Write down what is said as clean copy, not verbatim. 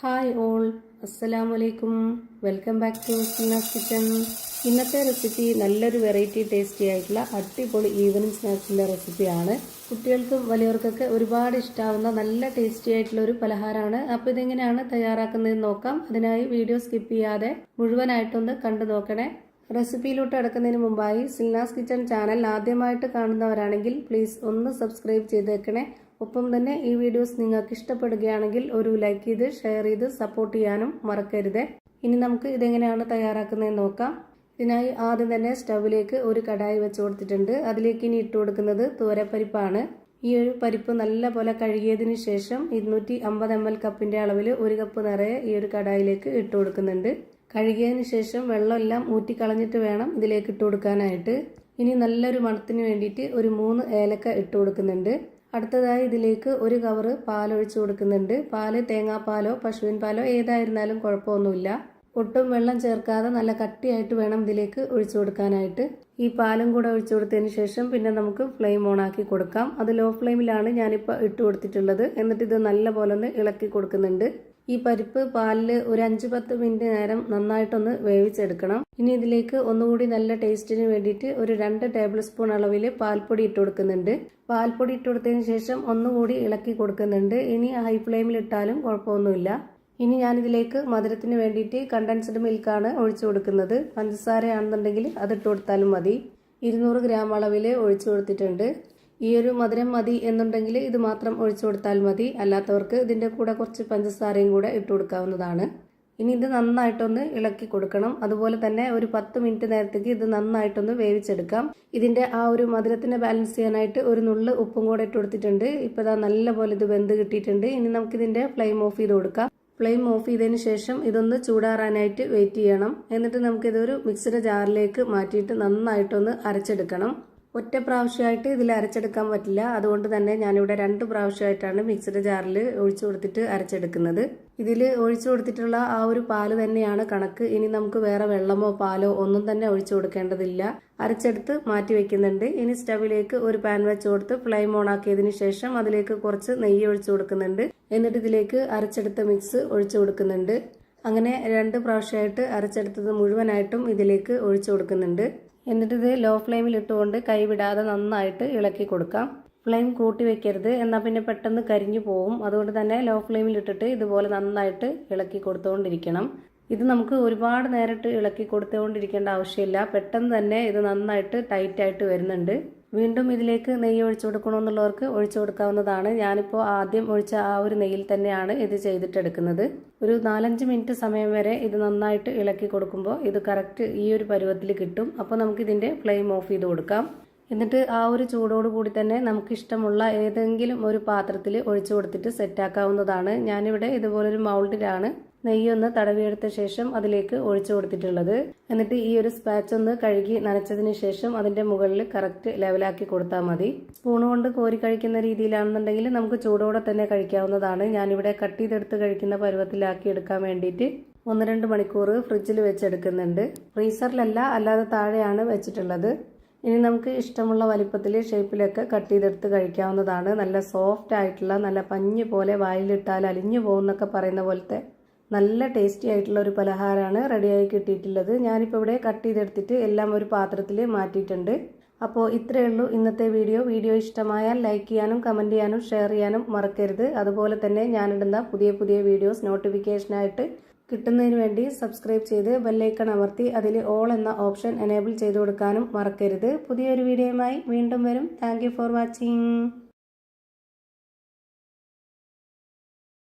Hi all, അസ്സലാമു അലൈക്കും. Welcome back to Seena's kitchen. ഇന്നത്തെ റെസിപ്പി നല്ലൊരു വെറൈറ്റി ടേസ്റ്റി ആയിട്ടുള്ള അടിപൊളി ഈവനിങ് സ്നാക്സിൻ്റെ റെസിപ്പിയാണ്. കുട്ടികൾക്കും വലിയവർക്കൊക്കെ ഒരുപാട് ഇഷ്ടമാവുന്ന നല്ല ടേസ്റ്റി ആയിട്ടുള്ള ഒരു പലഹാരമാണ്. അപ്പോൾ ഇതെങ്ങനെയാണ് തയ്യാറാക്കുന്നതെന്ന് നോക്കാം. അതിനായി വീഡിയോ സ്കിപ്പ് ചെയ്യാതെ മുഴുവനായിട്ടൊന്ന് കണ്ടു നോക്കണേ. റെസിപ്പിയിലോട്ട് കിടക്കുന്നതിന് മുമ്പായി സിൽനാസ് കിച്ചൺ ചാനൽ ആദ്യമായിട്ട് കാണുന്നവരാണെങ്കിൽ പ്ലീസ് ഒന്ന് സബ്സ്ക്രൈബ് ചെയ്തേക്കണേ. ഒപ്പം തന്നെ ഈ വീഡിയോസ് നിങ്ങൾക്ക് ഇഷ്ടപ്പെടുകയാണെങ്കിൽ ഒരു ലൈക്ക് ചെയ്ത് ഷെയർ ചെയ്ത് സപ്പോർട്ട് ചെയ്യാനും മറക്കരുത്. ഇനി നമുക്ക് ഇതെങ്ങനെയാണ് തയ്യാറാക്കുന്നതെന്ന് നോക്കാം. ഇതിനായി ആദ്യം തന്നെ സ്റ്റൗവിലേക്ക് ഒരു കടായി വെച്ച് കൊടുത്തിട്ടുണ്ട്. അതിലേക്ക് ഇനി ഇട്ട് കൊടുക്കുന്നത് തുവരപ്പരിപ്പാണ്. ഈ ഒരു പരിപ്പ് നല്ല പോലെ കഴുകിയതിന് ശേഷം 250 ml കപ്പിന്റെ അളവിൽ 1 കപ്പ് നിറയെ ഈ ഒരു കടായിലേക്ക് ഇട്ട് കൊടുക്കുന്നുണ്ട്. കഴുകിയതിന് ശേഷം വെള്ളമെല്ലാം ഊറ്റിക്കളഞ്ഞിട്ട് വേണം ഇതിലേക്ക് ഇട്ട് കൊടുക്കാനായിട്ട്. ഇനി നല്ലൊരു മണത്തിന് വേണ്ടിയിട്ട് ഒരു 3 ഏലക്ക ഇട്ട് കൊടുക്കുന്നുണ്ട്. അടുത്തതായി ഇതിലേക്ക് ഒരു കവറ് പാലൊഴിച്ചു കൊടുക്കുന്നുണ്ട്. പാല് തേങ്ങാപ്പാലോ പശുവിൻ പാലോ ഏതായിരുന്നാലും കുഴപ്പമൊന്നുമില്ല. ഒട്ടും വെള്ളം ചേർക്കാതെ നല്ല കട്ടിയായിട്ട് വേണം ഇതിലേക്ക് ഒഴിച്ചു കൊടുക്കാനായിട്ട്. ഈ പാലും കൂടെ ഒഴിച്ചു കൊടുത്തതിന് ശേഷം പിന്നെ നമുക്ക് ഫ്ലെയിം ഓൺ ആക്കി കൊടുക്കാം. അത് ലോ ഫ്ലെയിമിലാണ് ഞാനിപ്പോൾ ഇട്ട് കൊടുത്തിട്ടുള്ളത്. എന്നിട്ട് ഇത് നല്ല പോലെ ഒന്ന് ഇളക്കി കൊടുക്കുന്നുണ്ട്. ഈ പരിപ്പ് പാലിൽ ഒരു 5-10 മിനിറ്റ് നേരം നന്നായിട്ടൊന്ന് വേവിച്ചെടുക്കണം. ഇനി ഇതിലേക്ക് ഒന്നുകൂടി നല്ല ടേസ്റ്റിന് വേണ്ടിയിട്ട് ഒരു 2 ടേബിൾ സ്പൂൺ അളവിൽ പാൽപ്പൊടി ഇട്ട് കൊടുക്കുന്നുണ്ട്. പാൽപ്പൊടി ഇട്ട് കൊടുത്തതിന് ശേഷം ഒന്നുകൂടി ഇളക്കി കൊടുക്കുന്നുണ്ട്. ഇനി ഹൈ ഫ്ലെയിമിൽ ഇട്ടാലും കുഴപ്പമൊന്നുമില്ല. ഇനി ഞാനിതിലേക്ക് മധുരത്തിന് വേണ്ടിയിട്ട് കണ്ടൻസ്ഡ് മിൽക്കാണ് ഒഴിച്ചു കൊടുക്കുന്നത്. പഞ്ചസാരയാണെന്നുണ്ടെങ്കിൽ അതിട്ട് കൊടുത്താലും മതി. 200 ഗ്രാം അളവിൽ ഒഴിച്ചു കൊടുത്തിട്ടുണ്ട്. ഈ ഒരു മധുരം മതി എന്നുണ്ടെങ്കിൽ ഇത് മാത്രം ഒഴിച്ചു കൊടുത്താൽ മതി. അല്ലാത്തവർക്ക് ഇതിൻ്റെ കൂടെ കുറച്ച് പഞ്ചസാരയും കൂടെ ഇട്ട് കൊടുക്കാവുന്നതാണ്. ഇനി ഇത് നന്നായിട്ടൊന്ന് ഇളക്കി കൊടുക്കണം. അതുപോലെ തന്നെ ഒരു 10 മിനിറ്റ് നേരത്തേക്ക് ഇത് നന്നായിട്ടൊന്ന് വേവിച്ചെടുക്കാം. ഇതിൻ്റെ ആ ഒരു മധുരത്തിനെ ബാലൻസ് ചെയ്യാനായിട്ട് ഒരു നുള്ള് ഉപ്പും കൂടെ ഇട്ട് കൊടുത്തിട്ടുണ്ട്. ഇപ്പോൾ ഇതാ നല്ല പോലെ ഇത് വെന്ത് കിട്ടിയിട്ടുണ്ട്. ഇനി നമുക്കിതിൻ്റെ ഫ്ലെയിം ഓഫ് ചെയ്ത് കൊടുക്കാം. ഫ്ലെയിം ഓഫ് ചെയ്തതിന് ശേഷം ഇതൊന്ന് ചൂടാറാനായിട്ട് വെയിറ്റ് ചെയ്യണം. എന്നിട്ട് നമുക്കിതൊരു മിക്സിയുടെ ജാറിലേക്ക് മാറ്റിയിട്ട് നന്നായിട്ടൊന്ന് അരച്ചെടുക്കണം. ഒറ്റ പ്രാവശ്യമായിട്ട് ഇതിൽ അരച്ചെടുക്കാൻ പറ്റില്ല. അതുകൊണ്ട് തന്നെ ഞാനിവിടെ 2 പ്രാവശ്യമായിട്ടാണ് മിക്സിയുടെ ജാറിൽ ഒഴിച്ചു കൊടുത്തിട്ട് അരച്ചെടുക്കുന്നത്. ഇതിൽ ഒഴിച്ചു കൊടുത്തിട്ടുള്ള ആ ഒരു പാല് തന്നെയാണ് കണക്ക്. ഇനി നമുക്ക് വേറെ വെള്ളമോ പാലോ ഒന്നും തന്നെ ഒഴിച്ചു കൊടുക്കേണ്ടതില്ല. അരച്ചെടുത്ത് മാറ്റി വെക്കുന്നുണ്ട്. ഇനി സ്റ്റവിലേക്ക് ഒരു പാൻ വെച്ച് കൊടുത്ത് ഫ്ലെയിം ഓൺ ആക്കിയതിന് ശേഷം അതിലേക്ക് കുറച്ച് നെയ്യ് ഒഴിച്ചു കൊടുക്കുന്നുണ്ട്. എന്നിട്ട് ഇതിലേക്ക് അരച്ചെടുത്ത മിക്സ് ഒഴിച്ചു കൊടുക്കുന്നുണ്ട്. അങ്ങനെ 2 പ്രാവശ്യമായിട്ട് അരച്ചെടുത്തത് മുഴുവനായിട്ടും ഇതിലേക്ക് ഒഴിച്ചു കൊടുക്കുന്നുണ്ട്. എന്നിട്ട് ഇത് ലോ ഫ്ലെയിമിൽ ഇട്ടുകൊണ്ട് കൈവിടാതെ നന്നായിട്ട് ഇളക്കി കൊടുക്കാം. ഫ്ലെയിം കൂട്ടി വെക്കരുത്, എന്നാൽ പിന്നെ പെട്ടെന്ന് കരിഞ്ഞു പോവും. അതുകൊണ്ട് തന്നെ ലോ ഫ്ലെയിമിൽ ഇട്ടിട്ട് ഇതുപോലെ നന്നായിട്ട് ഇളക്കി കൊടുത്തുകൊണ്ടിരിക്കണം. ഇത് നമുക്ക് ഒരുപാട് നേരിട്ട് ഇളക്കി കൊടുത്തുകൊണ്ടിരിക്കേണ്ട ആവശ്യമില്ല. പെട്ടെന്ന് തന്നെ ഇത് നന്നായിട്ട് ടൈറ്റായിട്ട് വരുന്നുണ്ട്. വീണ്ടും ഇതിലേക്ക് നെയ്യ് ഒഴിച്ചു കൊടുക്കണമെന്നുള്ളവർക്ക് ഒഴിച്ചു കൊടുക്കാവുന്നതാണ്. ഞാനിപ്പോൾ ആദ്യം ഒഴിച്ച ആ ഒരു നെയ്യിൽ തന്നെയാണ് ഇത് ചെയ്തിട്ടെടുക്കുന്നത്. ഒരു 4-5 മിനിറ്റ് സമയം വരെ ഇത് നന്നായിട്ട് ഇളക്കി കൊടുക്കുമ്പോൾ ഇത് കറക്റ്റ് ഈ ഒരു പരുവത്തിൽ കിട്ടും. അപ്പോൾ നമുക്കിതിൻ്റെ ഫ്ലെയിം ഓഫ് ചെയ്ത് കൊടുക്കാം. എന്നിട്ട് ആ ഒരു ചൂടോട് കൂടി തന്നെ നമുക്കിഷ്ടമുള്ള ഏതെങ്കിലും ഒരു പാത്രത്തിൽ ഒഴിച്ചു കൊടുത്തിട്ട് സെറ്റാക്കാവുന്നതാണ്. ഞാനിവിടെ ഇതുപോലൊരു മൗൾഡിലാണ് നെയ്യൊന്ന് തടവിയെടുത്ത ശേഷം അതിലേക്ക് ഒഴിച്ചു കൊടുത്തിട്ടുള്ളത്. എന്നിട്ട് ഈ ഒരു സ്പാച്ച് ഒന്ന് കഴുകി നനച്ചതിന് ശേഷം അതിൻ്റെ മുകളിൽ കറക്റ്റ് ലെവലാക്കി കൊടുത്താൽ മതി. സ്പൂൺ കൊണ്ട് കോരി കഴിക്കുന്ന രീതിയിലാണെന്നുണ്ടെങ്കിൽ നമുക്ക് ചൂടോടെ തന്നെ കഴിക്കാവുന്നതാണ്. ഞാനിവിടെ കട്ട് ചെയ്തെടുത്ത് കഴിക്കുന്ന പരുവത്തിലാക്കി എടുക്കാൻ വേണ്ടിയിട്ട് 1-2 മണിക്കൂർ ഫ്രിഡ്ജിൽ വെച്ചെടുക്കുന്നുണ്ട്. ഫ്രീസറിലല്ല, അല്ലാതെ താഴെയാണ് വെച്ചിട്ടുള്ളത്. ഇനി നമുക്ക് ഇഷ്ടമുള്ള വലിപ്പത്തിൽ ഷേപ്പിലൊക്കെ കട്ട് ചെയ്തെടുത്ത് കഴിക്കാവുന്നതാണ്. നല്ല സോഫ്റ്റ് ആയിട്ടുള്ള നല്ല പഞ്ഞി പോലെ വായിലിട്ടാൽ അലിഞ്ഞു പോകുന്നൊക്കെ പറയുന്ന പോലത്തെ നല്ല ടേസ്റ്റി ആയിട്ടുള്ള ഒരു പലഹാരമാണ് റെഡിയായി കിട്ടിയിട്ടുള്ളത്. ഞാനിപ്പോൾ ഇവിടെ കട്ട് ചെയ്തെടുത്തിട്ട് എല്ലാം ഒരു പാത്രത്തിൽ മാറ്റിയിട്ടുണ്ട്. അപ്പോൾ ഇത്രയേ ഉള്ളൂ ഇന്നത്തെ വീഡിയോ ഇഷ്ടമായാൽ ലൈക്ക് ചെയ്യാനും കമൻറ്റ് ചെയ്യാനും ഷെയർ ചെയ്യാനും മറക്കരുത്. അതുപോലെ തന്നെ ഞാനിടുന്ന പുതിയ വീഡിയോസ് നോട്ടിഫിക്കേഷനായിട്ട് കിട്ടുന്നതിന് വേണ്ടി സബ്സ്ക്രൈബ് ചെയ്ത് ബെല്ലൈക്കൺ അമർത്തി അതിൽ ഓൾ എന്ന ഓപ്ഷൻ എനേബിൾ ചെയ്ത് കൊടുക്കാനും മറക്കരുത്. പുതിയൊരു വീഡിയോയുമായി വീണ്ടും വരും. Thank you for watching.